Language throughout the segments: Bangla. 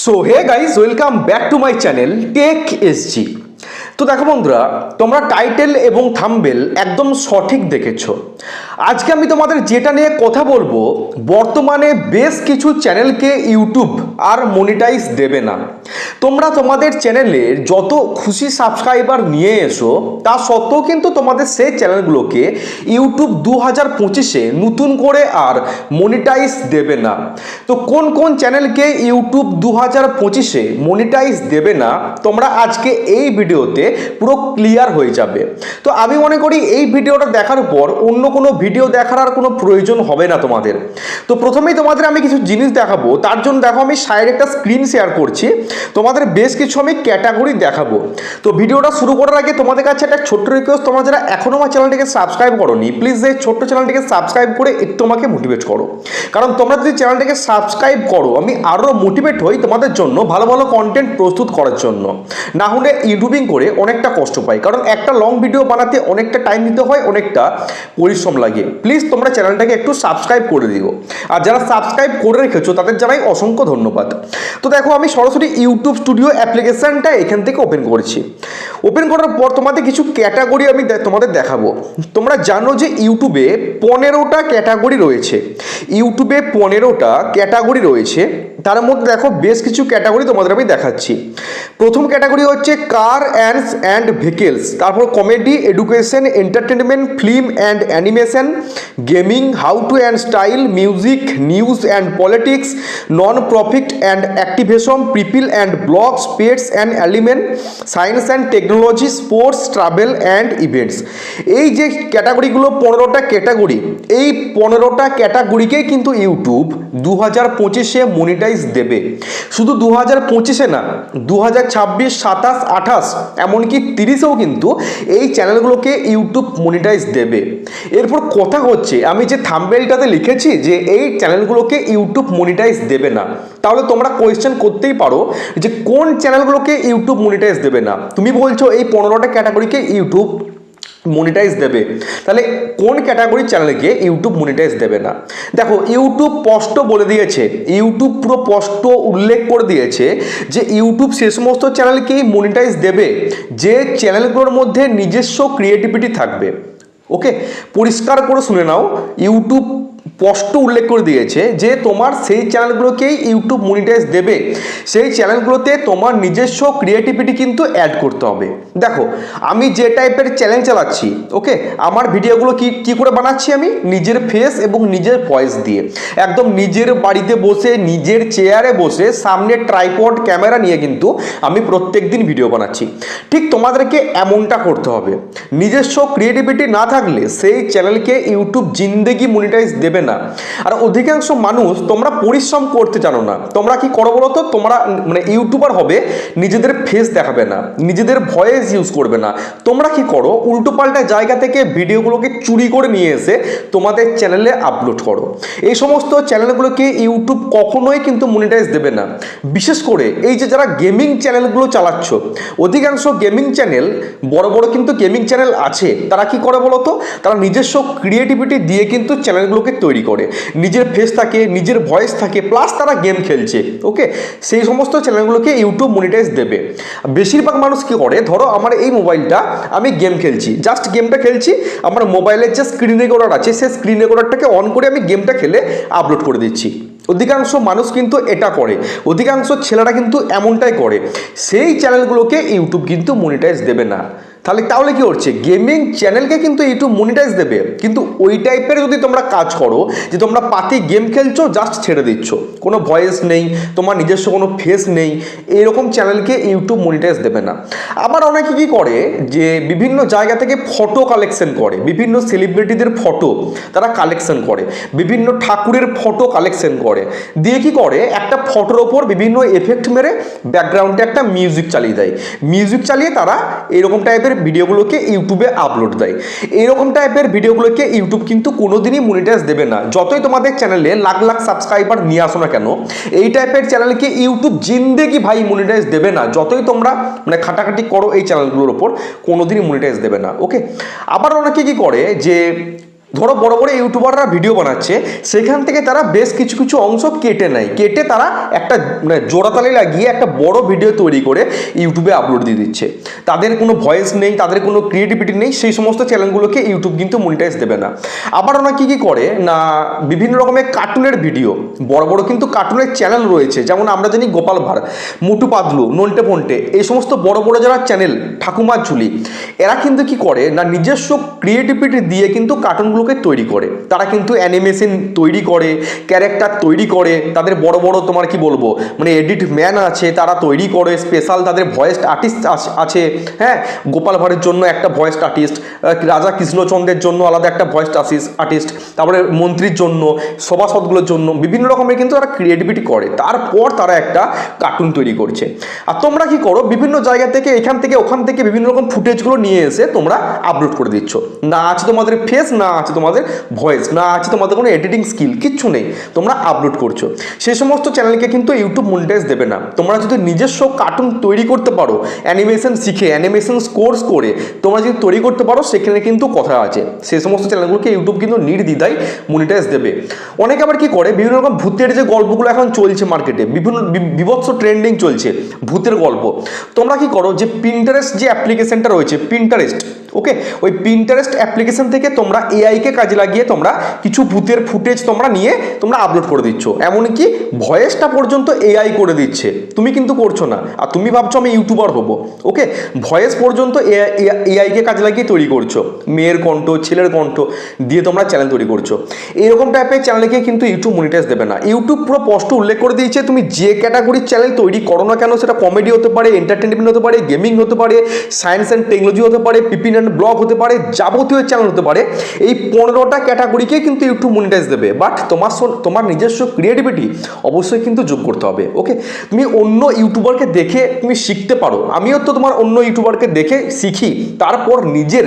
So hey guys, welcome back to my channel tech SG. তো দেখো বন্ধুরা, তোমরা টাইটেল এবং থাম্বনেল একদম সঠিক দেখেছো। আজকে আমি তোমাদের যেটা নিয়ে কথা বলবো, বর্তমানে বেশ কিছু চ্যানেলকে ইউটিউব আর মনিটাইজ দেবে না। তোমরা তোমাদের চ্যানেলের যত খুশি সাবস্ক্রাইবার নিয়ে এসো, তা সত্ত্বেও কিন্তু তোমাদের সেই চ্যানেলগুলোকে ইউটিউব 2025-এ নতুন করে আর মনিটাইজ দেবে না। তো কোন কোন চ্যানেলকে ইউটিউব 2025-এ মনিটাইজ দেবে না, তোমরা আজকে এই ভিডিওতে পুরো ক্লিয়ার হয়ে যাবে। তো আমি মনে করি এই ভিডিওটা দেখার পর অন্য কোনো ভিডিও দেখার আর কোনো প্রয়োজন হবে না তোমাদের। তো প্রথমেই তোমাদের আমি কিছু জিনিস দেখাবো, তার জন্য দেখো আমি সাইডে একটা স্ক্রিন শেয়ার করছি, তোমাদের বেশ কিছু আমি ক্যাটাগরি দেখাবো। তো ভিডিওটা শুরু করার আগে তোমাদের কাছে একটা ছোট্ট রিকোয়েস্ট, তোমরা যারা এখনও আমার চ্যানেলটিকে সাবস্ক্রাইব করোনি, প্লিজ এই ছোট্ট চ্যানেলটিকে সাবস্ক্রাইব করে একটু আমাকে মোটিভেট করো। কারণ তোমরা যদি চ্যানেলটিকে সাবস্ক্রাইব করো, আমি আরও মোটিভেট হই তোমাদের জন্য ভালো ভালো কন্টেন্ট প্রস্তুত করার জন্য। না হলে ইউটিউবিং করে অনেকটা কষ্ট পাই, কারণ একটা লং ভিডিও বানাতে অনেকটা টাইম দিতে হয়, অনেকটা পরিশ্রম লাগে। প্লিজ তোমরা চ্যানেলটাকে একটু সাবস্ক্রাইব করে দিও, আর যারা সাবস্ক্রাইব করে রেখেছো তাদের জানাই অসংখ্য ধন্যবাদ। তো দেখো আমি সরাসরি ইউটিউব স্টুডিও অ্যাপ্লিকেশনটা এখান থেকে ওপেন করেছি। ওপেন করার পর তোমাদের কিছু ক্যাটাগরি আমি তোমাদের দেখাবো। তোমরা জানো যে ইউটিউবে 15টা ক্যাটাগরি রয়েছে। ইউটিউবে 15টা ক্যাটাগরি রয়েছে, তার মধ্যে দেখো বেশ কিছু ক্যাটাগরি তোমাদের আমি দেখাচ্ছি। প্রথম ক্যাটাগরি হচ্ছে কার অ্যান্ড ভেহিকেলস, তারপর comedy, education, entertainment, film and animation, gaming, how to and style, music, news and politics, non profit and activation, people and blogs, pets and element, science and technology, sports, travel and events. এই যে ক্যাটাগরিগুলো 15টা ক্যাটাগরি, এই 15টা ক্যাটাগরিকেই কিন্তু ইউটিউব 2025-এ মনিটাইজ দেবে। শুধু 2025-এ না, 2026, 27, 28 এমনকি 30-এও কিন্তু এই চ্যানেলগুলোকে ইউটিউব মনিটাইজ দেবে। এরপর কথা হচ্ছে, আমি যে থাম্বনেলটাতে লিখেছি যে এই চ্যানেলগুলোকে ইউটিউব মনিটাইজ দেবে না, তাহলে তোমরা কোয়েশ্চেন করতেই পারো যে কোন চ্যানেলগুলোকে ইউটিউব মনিটাইজ দেবে না। তুমি বলছো এই 15টা ক্যাটাগরিকে ইউটিউব মনিটাইজ দেবে, তাহলে কোন ক্যাটাগরির চ্যানেলকে ইউটিউব মনিটাইজ দেবে না? দেখো ইউটিউব স্পষ্ট বলে দিয়েছে, ইউটিউব পুরো স্পষ্ট উল্লেখ করে দিয়েছে যে ইউটিউব সে সমস্ত চ্যানেলকেই মনিটাইজ দেবে যে চ্যানেলগুলোর মধ্যে নিজস্ব ক্রিয়েটিভিটি থাকবে। ওকে, পরিষ্কার করে শুনে নাও, ইউটিউব স্পষ্ট উল্লেখ করে দিয়েছে যে তোমার সেই চ্যানেলগুলোকেই ইউটিউব মনিটাইজ দেবে, সেই চ্যানেলগুলোতে তোমার নিজস্ব ক্রিয়েটিভিটি কিন্তু অ্যাড করতে হবে। দেখো আমি যে টাইপের চ্যানেল চালাচ্ছি, ওকে, আমার ভিডিওগুলো কি করে বানাচ্ছি, আমি নিজের ফেস এবং নিজের ভয়েস দিয়ে, একদম নিজের বাড়িতে বসে, নিজের চেয়ারে বসে, সামনে ট্রাইপড ক্যামেরা নিয়ে কিন্তু আমি প্রত্যেক দিন ভিডিও বানাচ্ছি। ঠিক তোমাদেরকে এমনটা করতে হবে। নিজস্ব ক্রিয়েটিভিটি না থাকলে সেই চ্যানেলকে ইউটিউব জিন্দেগি মনিটাইজ দেবে না। আর অধিকাংশ মানুষ তোমরা পরিশ্রম করতে জানো না, তোমরা কি করো বলো তো? তোমরা মানে ইউটিউবার হবে, নিজেদের ফেস দেখাবে না, নিজেদের ভয়েস ইউজ করবে না। তোমরা কি করো, উল্টো পাল্টা জায়গা থেকে ভিডিওগুলোকে চুরি করে নিয়ে এসে তোমাদের চ্যানেলে আপলোড করো। এই সমস্ত চ্যানেলগুলোকে ইউটিউব কখনোই কিন্তু মনিটাইজ দেবে না। বিশেষ করে এই যে যারা গেমিং চ্যানেলগুলো চালাচ্ছ, অধিকাংশ গেমিং চ্যানেল, বড় বড় কিন্তু গেমিং চ্যানেল আছে, তারা কি করে বলো তো? তারা নিজস্ব ক্রিয়েটিভিটি দিয়ে কিন্তু চ্যানেলগুলোকে তৈরি করে, নিজের ফেস থাকে, নিজের ভয়েস থাকে, প্লাস তারা গেম খেলছে। ওকে, সেই সমস্ত চ্যানেলগুলোকে ইউটিউব মনিটাইজ দেবে। বেশিরভাগ মানুষ কি করে, ধরো আমার এই মোবাইলটা, আমি গেম খেলছি, জাস্ট গেমটা খেলছি, আমার মোবাইলের যে স্ক্রিন রেকর্ডার আছে সেই স্ক্রিন রেকর্ডারটাকে অন করে আমি গেমটা খেলে আপলোড করে দিচ্ছি। অধিকাংশ মানুষ কিন্তু এটা করে, অধিকাংশ ছেলেরা কিন্তু এমনটাই করে। সেই চ্যানেলগুলোকে ইউটিউব কিন্তু মনিটাইজ দেবে না। তাহলে কি হচ্ছে, গেমিং চ্যানেলকে কিন্তু ইউটিউব মনিটাইজ দেবে, কিন্তু ওই টাইপের যদি তোমরা কাজ করো যে তোমরা পাতি গেম খেলছো, জাস্ট ছেড়ে দিচ্ছ, কোনো ভয়েস নেই, তোমার নিজস্ব কোনো ফেস নেই, এরকম চ্যানেলকে ইউটিউব মনিটাইজ দেবে না। আবার অনেকে কি করে যে বিভিন্ন জায়গা থেকে ফটো কালেকশন করে, বিভিন্ন সেলিব্রিটিদের ফটো তারা কালেকশন করে, বিভিন্ন ঠাকুরের ফটো কালেকশন করে, দিয়ে কি করে, একটা ফটোর ওপর বিভিন্ন এফেক্ট মেরে ব্যাকগ্রাউন্ডে একটা মিউজিক চালিয়ে দেয়। মিউজিক চালিয়ে তারা এরকম টাইপের ভিডিওগুলোকে ইউটিউবে আপলোড দেয়। এরকম টাইপের ভিডিওগুলোকে ইউটিউব কিন্তু কোনোদিনই মনিটাইজ দেবে না। যতই তোমাদের চ্যানেলে লাখ লাখ সাবস্ক্রাইবার নিয়ে আসো না কেন, এই টাইপের চ্যানেলকে ইউটিউব জিন্দেগি ভাই মনিটাইজ দেবে না। যতই তোমরা মানে খাটাখাটি করো এই চ্যানেলগুলোর ওপর, কোনোদিনই মনিটাইজ দেবে না। ওকে, আবার অনেকে কি করে যে ধরো বড় বড় ইউটিউবাররা ভিডিও বানাচ্ছে, সেখান থেকে তারা বেশ কিছু কিছু অংশ কেটে নেয়, কেটে তারা একটা মানে জোড়াতালি লাগিয়ে একটা বড় ভিডিও তৈরি করে ইউটিউবে আপলোড দিয়ে দিচ্ছে। তাদের কোনো ভয়েস নেই, তাদের কোনো ক্রিয়েটিভিটি নেই, সেই সমস্ত চ্যানেলগুলোকে ইউটিউব কিন্তু মনিটাইজ দেবে না। আবার ওরা কী করে না, বিভিন্ন রকমের কার্টুনের ভিডিও, বড় বড় কিন্তু কার্টুনের চ্যানেল রয়েছে, যেমন আমরা জানি গোপাল ভাঁড়, মোটু পাতলু, নন্টে ফন্টে, এই সমস্ত বড় বড় যারা চ্যানেল, ঠাকুমার ঝুলি, এরা কিন্তু কি করে না নিজস্ব ক্রিয়েটিভিটি দিয়ে কিন্তু কার্টুনগুলোকে তৈরি করে। তারা কিন্তু অ্যানিমেশন তৈরি করে, ক্যারেক্টার তৈরি করে, তাদের বড় বড় তোমার কি বলবো মানে এডিট ম্যান আছে, তারা তৈরি করে, স্পেশাল তাদের ভয়েস আর্টিস্ট আছে। হ্যাঁ, গোপাল ভাঁড়ের জন্য একটা ভয়েস আর্টিস্ট, রাজা কৃষ্ণচন্দ্রের জন্য আলাদা একটা ভয়েস আর্টিস্ট, তারপরে মন্ত্রীর জন্য, সভাসদগুলোর জন্য বিভিন্ন রকমের কিন্তু তারা ক্রিয়েটিভিটি করে, তারপর তারা একটা কার্টুন তৈরি করছে। আর তোমরা কি করো, বিভিন্ন জায়গা থেকে এখান থেকে ওখান থেকে বিভিন্ন রকম ফুটেজগুলো নিয়ে এসে তোমরা আপলোড করে দিচ্ছ। না আছে তোমাদের ফেস, না আছে তোমাদের ভয়েস, না আছে তোমাদের কোনো এডিটিং স্কিল, কিচ্ছু নেই, তোমরা আপলোড করছো। সেই সমস্ত চ্যানেলকে কিন্তু ইউটিউব মনিটাইজ দেবে না। তোমরা যদি নিজস্ব কার্টুন তৈরি করতে পারো, অ্যানিমেশন শিখে, অ্যানিমেশন কোর্স করে তোমরা যদি তৈরি করতে পারো, সেখানে কিন্তু কথা আছে, সেই সমস্ত চ্যানেলগুলোকে ইউটিউব কিন্তু নির্দ্বিধায় মনিটাইজ দেবে। অনেকে আবার কি করে, বিভিন্ন রকম ভূতের যে গল্পগুলো এখন চলছে মার্কেটে, বিভিন্ন বিভৎস ট্রেন্ডিং চলছে ভূতের গল্প, তোমরা কি করো যে পিন্টারেস্ট যে অ্যাপ্লিকেশনটা রয়েছে, পিন্টারেস্ট, ওকে, ওই পিন্টারেস্ট অ্যাপ্লিকেশন থেকে তোমরা এআইকে কাজে লাগিয়ে তোমরা কিছু ভূতের ফুটেজ তোমরা নিয়ে তোমরা আপলোড করে দিচ্ছ। এমনকি ভয়েসটা পর্যন্ত এআই করে দিচ্ছে, তুমি কিন্তু করছো না। আর তুমি ভাবছো আমি ইউটিউবার হবো, ওকে, ভয়েস পর্যন্ত এআইকে কাজে লাগিয়ে তৈরি করছো, মেয়ের কণ্ঠ, ছেলের কণ্ঠ দিয়ে তোমরা চ্যানেল তৈরি করছো। এরকম টাইপের চ্যানেলকে কিন্তু ইউটিউব মনিটাইজ দেবে না। ইউটিউব পুরো স্পষ্ট উল্লেখ করে দিয়েছে, তুমি যে ক্যাটাগরির চ্যানেল তৈরি করো না কেন, সেটা কমেডি হতে পারে, এন্টারটেনমেন্ট হতে পারে, গেমিং হতে পারে, সায়েন্স অ্যান্ড টেকনোলজি হতে পারে, পিপিন অ্যান্ড ব্লগ হতে পারে, যাবতীয় চ্যানেল হতে পারে, এই 15টা ক্যাটাগরিকে কিন্তু ইউটিউব মনিটাইজ দেবে। বাট তোমার নিজস্ব ক্রিয়েটিভিটি অবশ্যই কিন্তু যোগ করতে হবে, ওকে। তুমি অন্য ইউটিউবারকে দেখে তুমি শিখতে পারো, আমিও তো তোমার অন্য ইউটিউবারকে দেখে শিখি, তারপর নিজের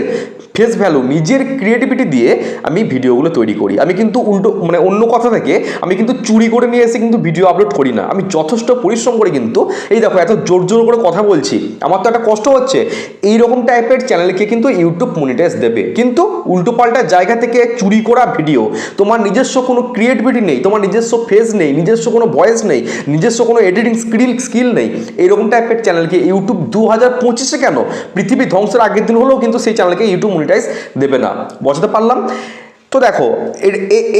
ফেস ভ্যালু, নিজের ক্রিয়েটিভিটি দিয়ে আমি ভিডিওগুলো তৈরি করি। আমি কিন্তু উল্টো মানে অন্য কথা থেকে আমি কিন্তু চুরি করে নিয়ে এসে কিন্তু ভিডিও আপলোড করি না, আমি যথেষ্ট পরিশ্রম করে কিন্তু, এই দেখো এত জোর জোর করে কথা বলছি, আমার তো একটা কষ্ট হচ্ছে। এইরকম টাইপের চ্যানেলকে কিন্তু ইউটিউব মনিটাইজ দেবে, কিন্তু উল্টোপাল্টা জায়গা থেকে চুরি করা ভিডিও, তোমার নিজস্ব কোনো ক্রিয়েটিভিটি নেই, তোমার নিজস্ব ফেস নেই, নিজস্ব কোনো ভয়েস নেই, নিজস্ব কোনো এডিটিং স্কিল নেই, এইরকম টাইপের চ্যানেলকে ইউটিউব 2025-এ কেন, পৃথিবী ধ্বংসের আগের দিন হলেও কিন্তু সেই চ্যানেলকে ইউটিউব মনিটাইজ দেবে না। বুঝতে পারলাম তো? দেখো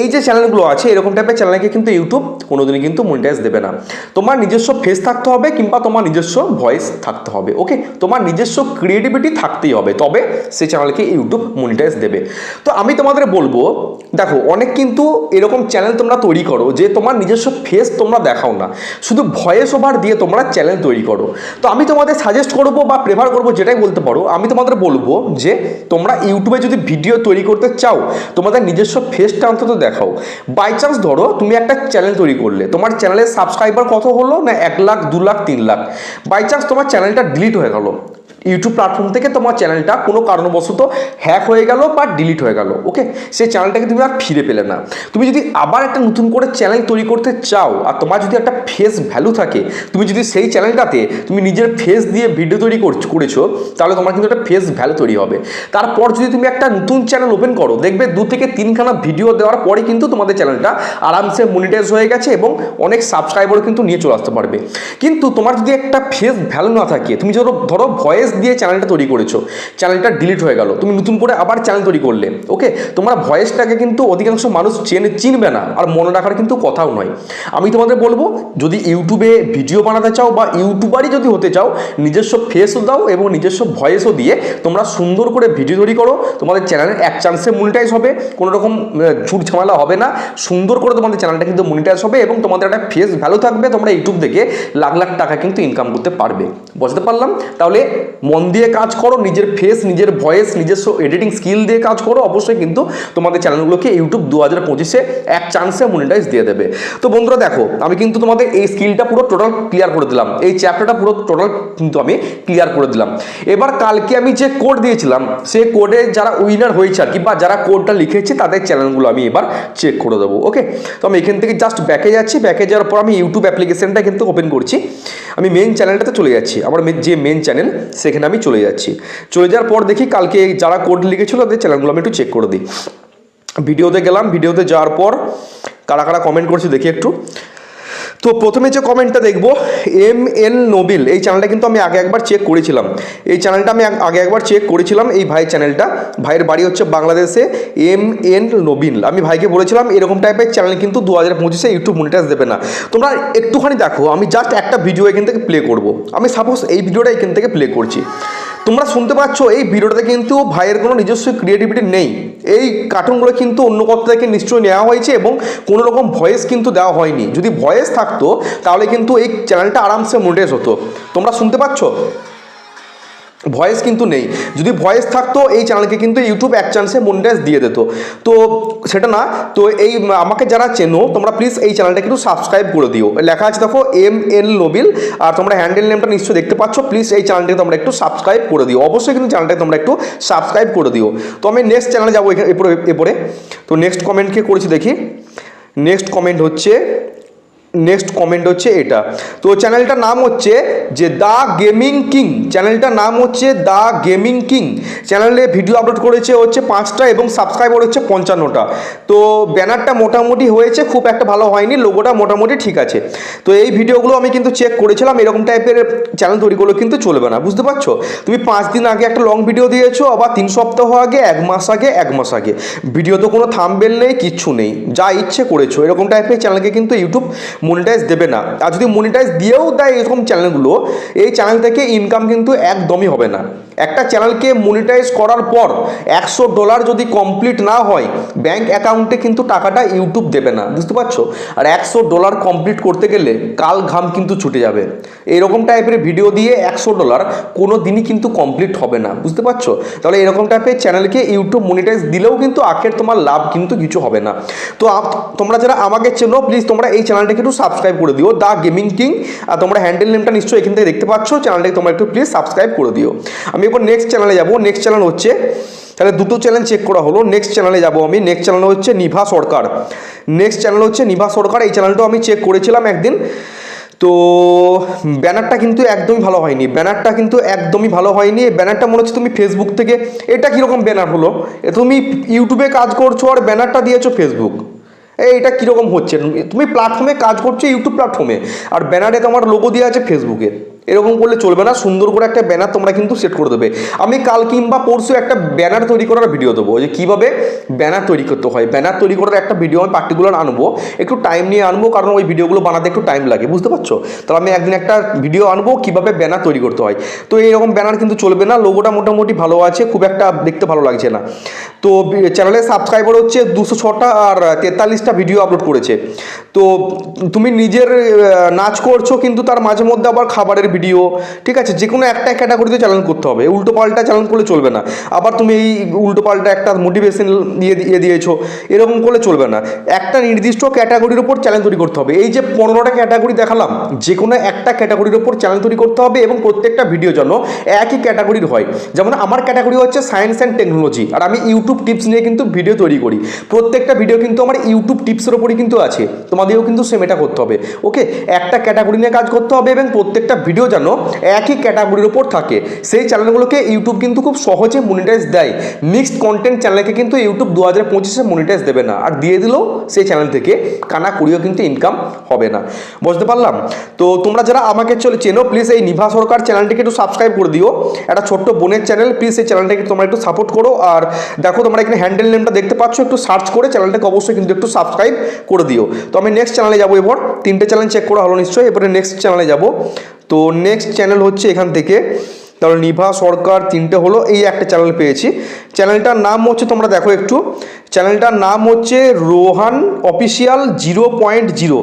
এই যে চ্যানেলগুলো আছে, এরকম টাইপের চ্যানেলকে কিন্তু ইউটিউব কোনোদিনই কিন্তু মনিটাইজ দেবে না। তোমার নিজস্ব ফেস থাকতে হবে, কিংবা তোমার নিজস্ব ভয়েস থাকতে হবে, ওকে, তোমার নিজস্ব ক্রিয়েটিভিটি থাকতেই হবে, তবে সেই চ্যানেলকে ইউটিউব মনিটাইজ দেবে। তো আমি তোমাদের বলবো, দেখো অনেক কিন্তু এরকম চ্যানেল তোমরা তৈরি করো যে তোমার নিজস্ব ফেস তোমরা দেখাও না, শুধু ভয়েস ওভার দিয়ে তোমরা চ্যানেল তৈরি করো। তো আমি তোমাদের সাজেস্ট করবো বা প্রেফার করবো, যেটাই বলতে পারো, আমি তোমাদের বলবো যে তোমরা ইউটিউবে যদি ভিডিও তৈরি করতে চাও, তোমাদের নিজস্ব ফেসটা অন্তত দেখাও। বাই চান্স ধরো তুমি একটা চ্যানেল তৈরি করলে, তোমার চ্যানেলের সাবস্ক্রাইবার কত হলো না 1 লাখ, 2 লাখ, 3 লাখ, বাই চান্স তোমার চ্যানেলটা ডিলিট হয়ে গেল, ইউটিউব প্ল্যাটফর্ম থেকে তোমার চ্যানেলটা কোনো কারণবশত হ্যাক হয়ে গেল বা ডিলিট হয়ে গেল, ওকে, সেই চ্যানেলটাকে তুমি আর ফিরে পেলে না। তুমি যদি আবার একটা নতুন করে চ্যানেল তৈরি করতে চাও, আর তোমার যদি একটা ফেস ভ্যালু থাকে, তুমি যদি সেই চ্যানেলটাতে তুমি নিজের ফেস দিয়ে ভিডিও তৈরি করেছো, তাহলে তোমার কিন্তু একটা ফেস ভ্যালু তৈরি হবে। তারপর যদি তুমি একটা নতুন চ্যানেল ওপেন করো, দেখবে 2 থেকে 3খানা ভিডিও দেওয়ার পরে কিন্তু তোমাদের চ্যানেলটা আরামসে মনিটাইজ হয়ে গেছে এবং অনেক সাবস্ক্রাইবারও কিন্তু নিয়ে চলে আসতে পারবে। কিন্তু তোমার যদি একটা ফেস ভ্যালু না থাকে, তুমি ধরো ভয়েস দিয়ে চ্যানেলটা তৈরি করেছো, চ্যানেলটা ডিলিট হয়ে গেল, তুমি নতুন করে আবার চ্যানেল তৈরি করলে, ওকে, তোমার ভয়েসটাকে কিন্তু অধিকাংশ মানুষ চিনবে না, আর মনে রাখার কিন্তু কথাও নয়। আমি তোমাদের বলবো, যদি ইউটিউবে ভিডিও বানাতে চাও বা ইউটিউবারই যদি হতে চাও, নিজস্ব ফেসও দাও এবং নিজস্ব ভয়েসও দিয়ে তোমরা সুন্দর করে ভিডিও তৈরি করো, তোমাদের চ্যানেলের এক চান্সে মনিটাইজ হবে, কোনো রকম ঝুট ঝামেলা হবে না, সুন্দর করে তোমাদের চ্যানেলটা কিন্তু মনিটাইজ হবে এবং তোমাদের একটা ফেস ভ্যালু থাকবে, তোমরা ইউটিউব থেকে লাখ লাখ টাকা কিন্তু ইনকাম করতে পারবে। বুঝতে পারলাম? তাহলে মন দিয়ে কাজ করো, নিজের ফেস, নিজের ভয়েস, নিজস্ব এডিটিং স্কিল দিয়ে কাজ করো, অবশ্যই কিন্তু তোমাদের চ্যানেলগুলোকে ইউটিউব 2025-এ এক চান্সে মনিটাইজ দিয়ে দেবে। তো বন্ধুরা দেখো, আমি কিন্তু তোমাদের এই স্কিলটা পুরো টোটাল ক্লিয়ার করে দিলাম, এই চ্যাপ্টারটা পুরো টোটাল কিন্তু আমি ক্লিয়ার করে দিলাম। এবার কালকে আমি যে কোড দিয়েছিলাম, সেই কোডে যারা উইনার হয়েছে আর কি, বা যারা কোডটা লিখেছে তাদের চ্যানেলগুলো আমি এবার চেক করে দেবো, ওকে। তো আমি এখান থেকে জাস্ট ব্যাকে যাচ্ছি, ব্যাকে যাওয়ার পর আমি ইউটিউব অ্যাপ্লিকেশনটা কিন্তু ওপেন করছি, আমি মেন চ্যানেলটাতে চলে যাচ্ছি, আমার যে মেন চ্যানেল সেখানে আমি চলে যাচ্ছি। চলে যাওয়ার পর দেখি কালকে যারা কোড লিখেছিল তাদের চ্যানেলগুলো আমি একটু চেক করে দিই। ভিডিওতে গেলাম, ভিডিওতে যাওয়ার পর কারা কারা কমেন্ট করছে দেখি একটু। তো প্রথমে যে কমেন্টটা দেখবো, MN নোবিল, এই চ্যানেলটা কিন্তু আমি আগে একবার চেক করেছিলাম, এই চ্যানেলটা আমি আগে একবার চেক করেছিলাম, এই ভাইয়ের চ্যানেলটা, ভাইয়ের বাড়ি হচ্ছে বাংলাদেশে, MN নোবিল। আমি ভাইকে বলেছিলাম এরকম টাইপের চ্যানেল কিন্তু 2025-এ ইউটিউব মনিটাইজ দেবে না। তোমরা একটুখানি দেখো, আমি জাস্ট একটা ভিডিও এখান থেকে প্লে করব। আমি সাপোজ এই ভিডিওটা এখান থেকে প্লে করছি, তোমরা শুনতে পাচ্ছ এই ভিডিওটাতে কিন্তু ভাইয়ের কোনো নিজস্ব ক্রিয়েটিভিটি নেই। এই কার্টুনগুলো কিন্তু অন্য কোথাও থেকে নিশ্চয়ই নেওয়া হয়েছে এবং কোনো রকম ভয়েস কিন্তু দেওয়া হয়নি। যদি ভয়েস থাকতো তাহলে কিন্তু এই চ্যানেলটা আরামসে মনিটাইজ হতো। তোমরা শুনতে পাচ্ছ ভয়েস কিন্তু নেই, যদি ভয়েস থাকতো এই চ্যানেলকে কিন্তু ইউটিউব এক চান্সে মনিটাইজ দিয়ে দিত। তো সেটা না, তো এই আমাকে যারা চেনো তোমরা প্লিজ এই চ্যানেলটাকে একটু সাবস্ক্রাইব করে দিও, লেখা আছে দেখো MN নোবিল, আর তোমরা হ্যান্ডেল নেমটা নিশ্চয়ই দেখতে পাচ্ছ। প্লিজ এই চ্যানেলটাকে তোমরা একটু সাবস্ক্রাইব করে দিও, অবশ্যই কিন্তু চ্যানেলটাকে তোমরা একটু সাবস্ক্রাইব করে দিও। তো আমি নেক্সট চ্যানেলে যাবো এরপরে। তো নেক্সট কমেন্ট কে করেছি দেখি। নেক্সট কমেন্ট হচ্ছে এটা। তো চ্যানেলটার নাম হচ্ছে যে দ্য গেমিং কিং, চ্যানেলটার নাম হচ্ছে দ্য গেমিং কিং। চ্যানেলে ভিডিও আপলোড করেছে হচ্ছে 5টা এবং সাবস্ক্রাইবার হচ্ছে 55টা। তো ব্যানারটা মোটামুটি হয়েছে, খুব একটা ভালো হয়নি, লোগোটা মোটামুটি ঠিক আছে। তো এই ভিডিওগুলো আমি কিন্তু চেক করেছিলাম, এরকম টাইপের চ্যানেল তৈরি করলে কিন্তু চলবে না, বুঝতে পারছো? তুমি 5 দিন আগে একটা লং ভিডিও দিয়েছো, আবার 3 সপ্তাহ আগে, 1 মাস আগে ভিডিও, তো কোনো থাম্বনেল নেই, কিচ্ছু নেই, যা ইচ্ছে করেছো। এরকম টাইপের চ্যানেলকে কিন্তু ইউটিউব মনিটাইজ দেবে না। আর যদি মনিটাইজ দিয়েও দেয় এরকম চ্যানেলগুলো, এই চ্যানেল থেকে ইনকাম কিন্তু একদমই হবে না। একটা চ্যানেলকে মনিটাইজ করার পর $100 যদি কমপ্লিট না হয়, ব্যাংক অ্যাকাউন্টে কিন্তু টাকাটা ইউটিউব দেবে না, বুঝতে পারছো? আর $100 কমপ্লিট করতে গেলে কাল ঘাম কিন্তু ছুটে যাবে। এরকম টাইপের ভিডিও দিয়ে $100 কোনো দিনই কিন্তু কমপ্লিট হবে না, বুঝতে পারছো? তাহলে এরকম টাইপের চ্যানেলকে ইউটিউব মনিটাইজ দিলেও কিন্তু আখের তোমার লাভ কিন্তু কিছু হবে না। তো তোমরা যারা আমাকে চেনো প্লিজ তোমরা এই চ্যানেলটাকে একটু সাবস্ক্রাইব করে দিও, দ্য গেমিং কিং। আর তোমরা হ্যান্ডেল নেমটা নিশ্চয়ই এখান থেকে দেখতে পাচ্ছ, চ্যানেলটাকে তোমরা একটু প্লিজ সাবস্ক্রাইব করে দিও। আমি এরপর নেক্সট চ্যানেলে যাবো। নেক্সট চ্যানেল হচ্ছে, তাহলে দুটো চ্যানেল চেক করা হলো, নেক্সট চ্যানেলে যাবো আমি। নেক্সট চ্যানেল হচ্ছে নিভা সরকার। নেক্সট চ্যানেল হচ্ছে নিভা সরকার, এই চ্যানেলটাও আমি চেক করেছিলাম একদিন। তো ব্যানারটা কিন্তু একদমই ভালো হয়নি, ব্যানারটা মনে হচ্ছে তুমি ফেসবুক থেকে, এটা কীরকম ব্যানার হলো? তুমি ইউটিউবে কাজ করছো আর ব্যানারটা দিয়েছো ফেসবুক, এইটা কীরকম হচ্ছে? তুমি প্ল্যাটফর্মে কাজ করছো, ইউটিউব প্ল্যাটফর্মে, আর ব্যানারে তোমার লোগো দেওয়া আছে ফেসবুকের। এরকম করলে চলবে না, সুন্দর করে একটা ব্যানার তোমরা কিন্তু সেট করে দেবে। আমি কাল কিংবা পরশু একটা ব্যানার তৈরি করার ভিডিও দেবো, যে কীভাবে ব্যানার তৈরি করতে হয়। ব্যানার তৈরি করার একটা ভিডিও আমি পার্টিকুলার আনবো, একটু টাইম নিয়ে আনবো, কারণ ওই ভিডিওগুলো বানাতে একটু টাইম লাগে, বুঝতে পারছো? তাহলে আমি একদিন একটা ভিডিও আনবো কীভাবে ব্যানার তৈরি করতে হয়। তো এইরকম ব্যানার কিন্তু চলবে না, লোগোটা মোটামুটি ভালো আছে, খুব একটা দেখতে ভালো লাগছে না। তো চ্যানেলের সাবস্ক্রাইবার হচ্ছে 206টা আর 43টা ভিডিও আপলোড করেছে। তো তুমি নিজের নাচ করছো কিন্তু তার মাঝে মধ্যে আবার খাবারের ভিডিও, ঠিক আছে? যে কোনো একটা ক্যাটাগরিতে চ্যালেঞ্জ করতে হবে, উল্টো পাল্টা চ্যালেঞ্জ করলে চলবে না। আবার তুমি এই উল্টো পাল্টা একটা মোটিভেশন দিয়ে দিয়েছো, এরকম করলে চলবে না। একটা নির্দিষ্ট ক্যাটাগরির ওপর চ্যালেঞ্জ তৈরি করতে হবে। এই যে 15টা ক্যাটাগরি দেখালাম, যে কোনো একটা ক্যাটাগরির ওপর চ্যালেঞ্জ তৈরি করতে হবে এবং প্রত্যেকটা ভিডিও যেন একই ক্যাটাগরির হয়। যেমন আমার ক্যাটাগরি হচ্ছে সায়েন্স অ্যান্ড টেকনোলজি, আর আমি ইউটিউব টিপস নিয়ে কিন্তু ভিডিও তৈরি করি। প্রত্যেকটা ভিডিও কিন্তু আমার ইউটিউব টিপসের ওপরই কিন্তু আছে, তোমাদেরও কিন্তু সেম এটা করতে হবে। ওকে, একটা ক্যাটাগরি নিয়ে কাজ করতে হবে এবং প্রত্যেকটা ভিডিও যেন একই ক্যাটাগরির উপর থাকে। সেই চ্যানেলগুলোকে ইউটিউব কিন্তু খুব সহজে মনিটাইজ দেয়। মিক্সড কন্টেন্ট চ্যানেলকে কিন্তু ইউটিউব 2025-এ মনিটাইজ দেবে না, আর দিয়ে দিলেও সেই চ্যানেল থেকে কানা কুড়িও কিন্তু ইনকাম হবে না, বুঝতে পারলাম? তো তোমরা যারা আমাকে চেনো প্লিজ এই নিভা সরকার চ্যানেলটিকে একটু সাবস্ক্রাইব করে দিও, একটা ছোট্ট বোনের চ্যানেল, প্লিজ এই চ্যানেলটাকে তোমরা একটু সাপোর্ট করো। আর দেখো তোমরা এখানে হ্যান্ডেল নেমটা দেখতে পাচ্ছ, একটু সার্চ করে চ্যানেলটাকে অবশ্যই কিন্তু একটু সাবস্ক্রাইব করে দিও। তো আমি নেক্সট চ্যানেলে যাবো। এবার 3টে চ্যানেল চেক করা হলো নিশ্চয়ই, এবারে নেক্সট চ্যানেলে যাবো। তো নেক্সট চ্যানেল হচ্ছে এখান থেকে, তাহলে নিভা সরকার 3টে হলো, এই একটা চ্যানেল পেয়েছি। চ্যানেলটার নাম হচ্ছে, তোমরা দেখো একটু, চ্যানেলটার নাম হচ্ছে রোহান অফিসিয়াল 0.0।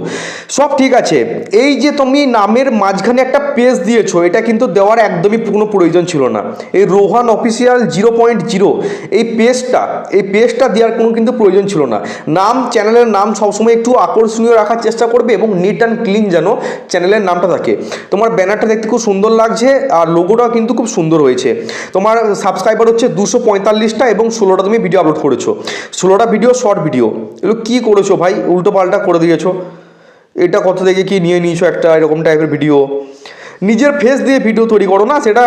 সব ঠিক আছে, এই যে তুমি নামের মাঝখানে একটা পেজ দিয়েছো, এটা কিন্তু দেওয়ার একদমই কোনো প্রয়োজন ছিল না। এই রোহান অফিসিয়াল 0.0 এই পেজটা দেওয়ার কোনো কিন্তু প্রয়োজন ছিল না। চ্যানেলের নাম সবসময় একটু আকর্ষণীয় রাখার চেষ্টা করবে এবং নিট অ্যান্ড ক্লিন যেন চ্যানেলের নামটা থাকে। তোমার ব্যানারটা দেখতে খুব সুন্দর লাগছে আর লোগোটাও কিন্তু খুব সুন্দর হয়েছে। তোমার সাবস্ক্রাইবার হচ্ছে 245টা এবং 16টা তুমি ভিডিও আপলোড করেছো, 16টা ভিডিও শর্ট ভিডিও। এগুলো কী করেছো ভাই, উল্টো পাল্টা করে দিয়েছো। এটা কত থেকে কি নিয়ে নিয়েছো একটা এরকম টাইপের ভিডিও। নিজের ফেস দিয়ে ভিডিও তৈরি করো না, সেটা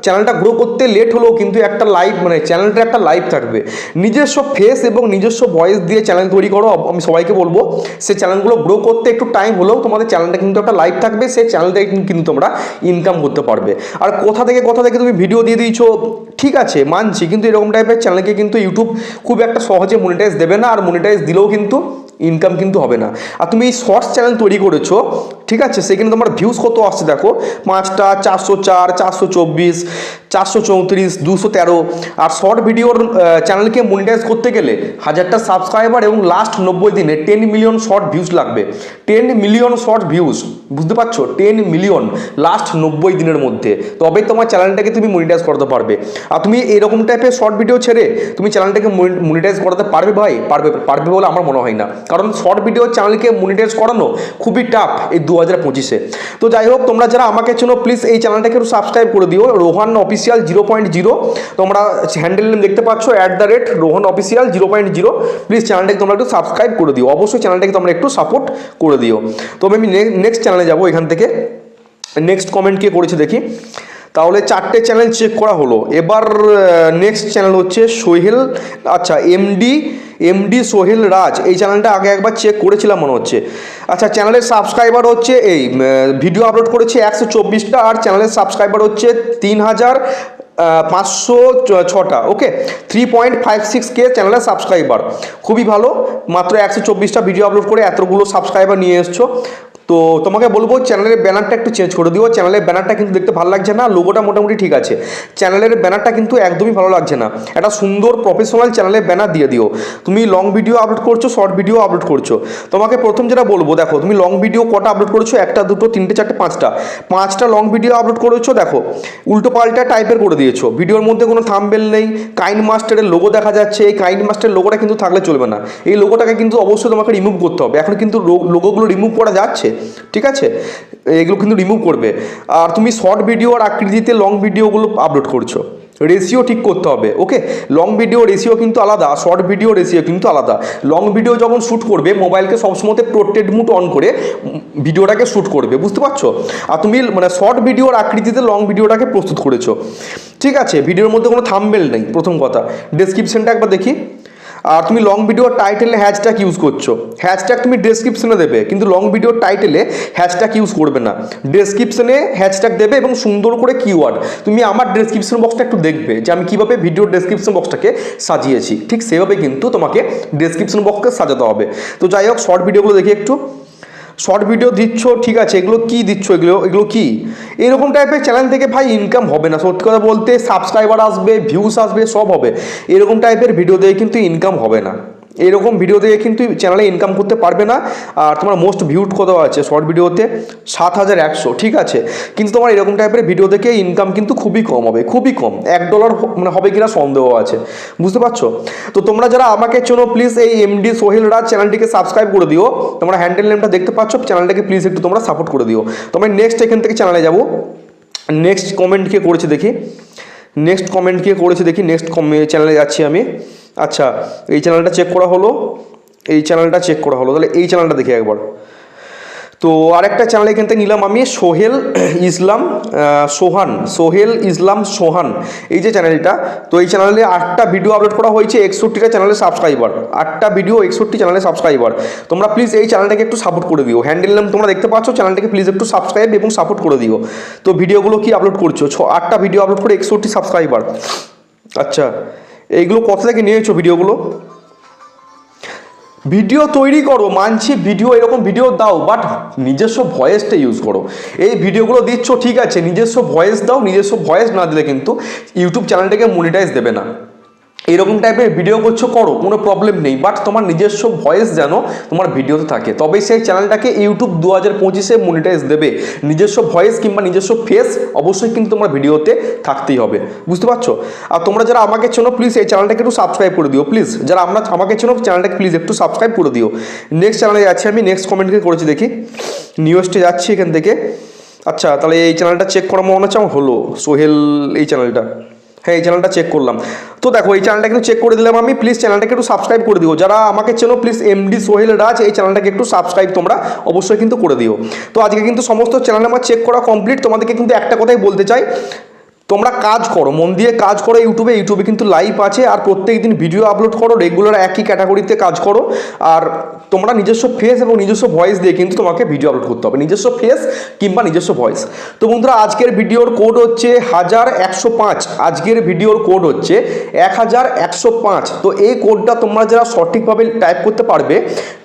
চ্যানেলটা গ্রো করতে লেট হলেও কিন্তু একটা লাইভ মানে চ্যানেলটা একটা লাইভ থাকবে। নিজস্ব ফেস এবং নিজস্ব ভয়েস দিয়ে চ্যানেল তৈরি করো। আমি সবাইকে বলবো সেই চ্যানেলগুলো গ্রো করতে একটু টাইম হলেও তোমাদের চ্যানেলটা কিন্তু একটা লাইভ থাকবে, সেই চ্যানেল থেকে কিন্তু তোমরা ইনকাম করতে পারবে। আর কোথা থেকে তুমি ভিডিও দিয়ে দিয়েছো, ঠিক আছে মানছি, কিন্তু এরকম টাইপের চ্যানেলকে কিন্তু ইউটিউব খুব একটা সহজে মনিটাইজ দেবে না, আর মনিটাইজ দিলেও কিন্তু ইনকাম কিন্তু হবে না। আর তুমি এই শর্টস চ্যানেল তৈরি করেছো, ঠিক আছে, সেখানে তোমার ভিউজ কত আসছে দেখো, 5টা, 404, 424, 434, 213। আর শর্ট ভিডিওর চ্যানেলকে মনিটাইজ করতে গেলে 1000টা সাবস্ক্রাইবার এবং লাস্ট 90 দিনে 10 মিলিয়ন শর্ট ভিউজ লাগবে। 10 মিলিয়ন শর্ট ভিউজ, বুঝতে পারছো, 10 মিলিয়ন লাস্ট 90 দিনের মধ্যে, তবেই তোমার চ্যানেলটাকে তুমি মনিটাইজ করতে পারবে। আর তুমি এরকম টাইপের শর্ট ভিডিও ছেড়ে তুমি চ্যানেলটাকে মনিটাইজ করাতে পারবে ভাই? পারবে বলে আমার মনে হয় না, কারণ শর্ট ভিডিও চ্যানেলকে মনিটাইজ করানো খুবই টাফ এই 2025-এ। তো যাই হোক, তোমরা যারা আমাকে চেনো প্লিজ এই চ্যানেলটাকে একটু সাবস্ক্রাইব করে দিও, রোহান অফিসিয়াল 0.0, তোমরা হ্যান্ডেল নেম দেখতে পাচ্ছ @রোহান অফিসিয়াল 0.0। প্লিজ চ্যানেলটাকে তোমরা একটু সাবস্ক্রাইব করে দিও, অবশ্যই চ্যানেলটাকে তোমরা একটু সাপোর্ট করে দিও। তো আমি নেক্সট চ্যানেলে যাবো। এখান থেকে নেক্সট কমেন্ট কে করেছে দেখি। তাহলে 4টে চ্যানেল চেক করা হলো। এবার নেক্সট চ্যানেল হচ্ছে সোহেল, আচ্ছা এমডি সোহেল রাজ। এই চ্যানেলটা আগে একবার চেক করেছিলাম মনে হচ্ছে। আচ্ছা, চ্যানেলের সাবস্ক্রাইবার হচ্ছে এই ভিডিও আপলোড করেছে 124টা, আর চ্যানেলের সাবস্ক্রাইবার হচ্ছে 3506টা। ওকে, 3.56K চ্যানেলের সাবস্ক্রাইবার, খুবই ভালো। মাত্র 124টা ভিডিও আপলোড করে এতগুলো সাবস্ক্রাইবার নিয়ে এসছো। তো তোমাকে বলবো চ্যানেলের ব্যানারটা একটু চেঞ্জ করে দিও। চ্যানেলের ব্যানারটা কিন্তু দেখতে ভালো লাগছে না, লোগোটা মোটামুটি ঠিক আছে, চ্যানেলের ব্যানারটা কিন্তু একদমই ভালো লাগছে না। একটা সুন্দর প্রফেশনাল চ্যানেলের ব্যানার দিয়ে দিও। তুমি লং ভিডিও আপলোড করছো, শর্ট ভিডিও আপলোড করছো, তোমাকে প্রথম যেটা বলবো, দেখো তুমি লং ভিডিও কটা আপলোড করেছো, 1টা, 2টো, 3টে, 4টে, 5টা লং ভিডিও আপলোড করেছো। দেখো উল্টো পাল্টা টাইপের করে দিয়েছো, ভিডিওর মধ্যে কোনো থাম্বনেল নেই, কাইন্ড মাস্টারের লোগো দেখা যাচ্ছে। এই কাইন্ড মাস্টারের লোগোটা কিন্তু থাকলে চলবে না, এই লোগোটাকে কিন্তু অবশ্যই তোমাকে রিমুভ করতে হবে। এখন কিন্তু লোগোগুলো রিমুভ করা যাচ্ছে, ঠিক আছে, এগুলো কিন্তু রিমুভ করবে। আর তুমি শর্ট ভিডিওর আকৃতিতে লং ভিডিওগুলো আপলোড করছো, রেশিও ঠিক করতে হবে। ওকে, লং ভিডিও রেশিও কিন্তু আলাদা, শর্ট ভিডিও রেশিও কিন্তু আলাদা। লং ভিডিও যখন শ্যুট করবে মোবাইলকে সবসময় পোর্ট্রেট মোড অন করে ভিডিওটাকে শ্যুট করবে, বুঝতে পারছো। আর তুমি মানে শর্ট ভিডিওর আকৃতিতে লং ভিডিওটাকে প্রস্তুত করেছো, ঠিক আছে, ভিডিওর মধ্যে কোনো থাম্বনেল নেই, প্রথম কথা। ডেসক্রিপশনটা একবার দেখি। আর তুমি লং ভিডিওর টাইটেলে হ্যাশট্যাগ ইউজ করছো, হ্যাশট্যাগ তুমি ডেসক্রিপশনে দেবে, কিন্তু লং ভিডিওর টাইটেলে হ্যাশট্যাগ ইউজ করবে না। ডেসক্রিপশনে হ্যাশট্যাগ দেবে এবং সুন্দর করে কিওয়ার্ড। তুমি আমার ডেসক্রিপশন বক্সটা একটু দেখবে যে আমি কীভাবে ভিডিওর ডেসক্রিপশন বক্সটাকে সাজিয়েছি, ঠিক সেভাবে কিন্তু তোমাকে ডেসক্রিপশন বক্সকে সাজাতে হবে। তো যাই হোক, শর্ট ভিডিওগুলো দেখি একটু। শর্ট ভিডিও দিচ্ছ, ঠিক আছে, এগুলো কি দিচ্ছ, এগুলো কি? এরকম টাইপের চ্যানেল থেকে ভাই ইনকাম হবে না, সত্যি কথা বলতে। সাবস্ক্রাইবার আসবে, ভিউস আসবে, সব হবে, এরকম টাইপের ভিডিও দিয়ে কিন্তু ইনকাম হবে না। এরকম ভিডিও দিয়ে কিন্তু চ্যানেলে ইনকাম করতে পারবে না। আর তোমার মোস্ট ভিউড কত আছে শর্ট ভিডিওতে? 7100, ঠিক আছে, কিন্তু তোমার এরকম টাইপের ভিডিও দেখে ইনকাম কিন্তু খুবই কম হবে, খুবই কম। $1 মানে হবে কিনা সন্দেহ আছে, বুঝতে পারছো। তো তোমরা যারা আমাকে চেনো প্লিজ এই এমডি সোহেল রাজ চ্যানেলটিকে সাবস্ক্রাইব করে দিও। তোমরা হ্যান্ডেল নেমটা দেখতে পাচ্ছ, চ্যানেলটাকে প্লিজ একটু তোমরা সাপোর্ট করে দিও। তোমরা নেক্সট এখান থেকে চ্যানেলে যাবো। নেক্সট কমেন্ট কে করেছে দেখি, নেক্সট চ্যানেলে যাচ্ছি আমি। আচ্ছা, এই চ্যানেলটা চেক করা হলো, তাহলে এই চ্যানেলটা দেখি একবার। তো আরেকটা চ্যানেল এখান থেকে নিলাম আমি, সোহেল ইসলাম সোহান, এই যে চ্যানেলটা। তো এই চ্যানেলে 8টা ভিডিও আপলোড করা হয়েছে, 61টা চ্যানেলের সাবস্ক্রাইবার, 8টা ভিডিও, 61 চ্যানেলের সাবস্ক্রাইবার। তোমরা প্লিজ এই চ্যানেলটাকে একটু সাপোর্ট করে দিও। হ্যান্ডেল নেম তোমরা দেখতে পাচ্ছ, চ্যানেলটাকে প্লিজ একটু সাবস্ক্রাইব এবং সাপোর্ট করে দিও। তো ভিডিওগুলো কি আপলোড করছো, 8টা ভিডিও আপলোড করে 61 সাবস্ক্রাইবার। আচ্ছা, এইগুলো কোথা থেকে নিয়েছো ভিডিওগুলো? ভিডিও তৈরি করো, মানছি, ভিডিও এরকম ভিডিও দাও, বাট নিজস্ব ভয়েসটা ইউজ করো। এই ভিডিওগুলো দিচ্ছ, ঠিক আছে, নিজস্ব ভয়েস দাও, নিজস্ব ভয়েস না দিলে কিন্তু ইউটিউব চ্যানেলটাকে মনিটাইজ দেবে না। এরকম টাইপের ভিডিও করো, কোনো প্রবলেম নেই, বাট তোমার নিজস্ব ভয়েস যেন তোমার ভিডিওতে থাকে, তবেই সেই চ্যানেলটাকে ইউটিউব 2025-এ মনিটাইজ দেবে। নিজস্ব ভয়েস কিংবা নিজস্ব ফেস অবশ্যই কিন্তু তোমার ভিডিওতে থাকতেই হবে, বুঝতে পারছো। আর তোমরা যারা আমাকে চেনো প্লিজ এই চ্যানেলটাকে একটু সাবস্ক্রাইব করে দিও, প্লিজ যারা আমাকে চেনো চ্যানেলটাকে প্লিজ একটু সাবস্ক্রাইব করে দিও। নেক্সট চ্যানেলে যাচ্ছি আমি, নেক্সট কমেন্টকে করেছি দেখি, নিউজটে যাচ্ছি এখান থেকে। আচ্ছা, তাহলে এই চ্যানেলটা চেক করা মনে হচ্ছে আমার হলো, সোহেল এই চ্যানেলটা। হ্যাঁ, এই চ্যানেলটা চেক করলাম। তো দেখো এই চ্যানেলটা কিন্তু চেক করে দিলাম আমি। প্লিজ চ্যানেলটাকে একটু সাবস্ক্রাইব করে দিও। যারা আমাকে চেনো প্লিজ এমডি সোহেল রাজ এই চ্যানেলটাকে একটু সাবস্ক্রাইব তোমরা অবশ্যই কিন্তু করে দিও। তো আজকে কিন্তু সমস্ত চ্যানেল আমার চেক করা কমপ্লিট। তোমাদেরকে কিন্তু একটা কথাই বলতে চাই, তোমরা কাজ করো, মন দিয়ে কাজ করো। ইউটিউবে কিন্তু লাইভ আছে, আর প্রত্যেক দিন ভিডিও আপলোড করো, রেগুলার একই ক্যাটাগরিতে কাজ করো। আর তোমরা নিজস্ব ফেস এবং নিজস্ব ভয়েস দিয়ে কিন্তু তোমাকে ভিডিও আপলোড করতে হবে, নিজস্ব ফেস কিংবা নিজস্ব ভয়েস। তো বন্ধুরা আজকের ভিডিওর কোড হচ্ছে 1105, আজকের ভিডিওর কোড হচ্ছে 1105। তো এই কোডটা তোমরা যারা সঠিকভাবে টাইপ করতে পারবে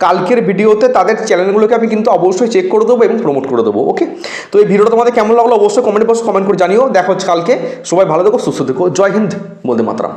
কালকের ভিডিওতে তাদের চ্যানেলগুলোকে আমি কিন্তু অবশ্যই চেক করে দেবো এবং প্রমোট করে দেবো। ওকে, তো এই ভিডিওটা তোমাদের কেমন লাগলো অবশ্যই কমেন্ট বক্সে কমেন্ট করে জানিও। দেখো কালকে, সবাই ভালো থেকো, সুস্থ থেকো। জয় হিন্দ, বন্দে মাতরম।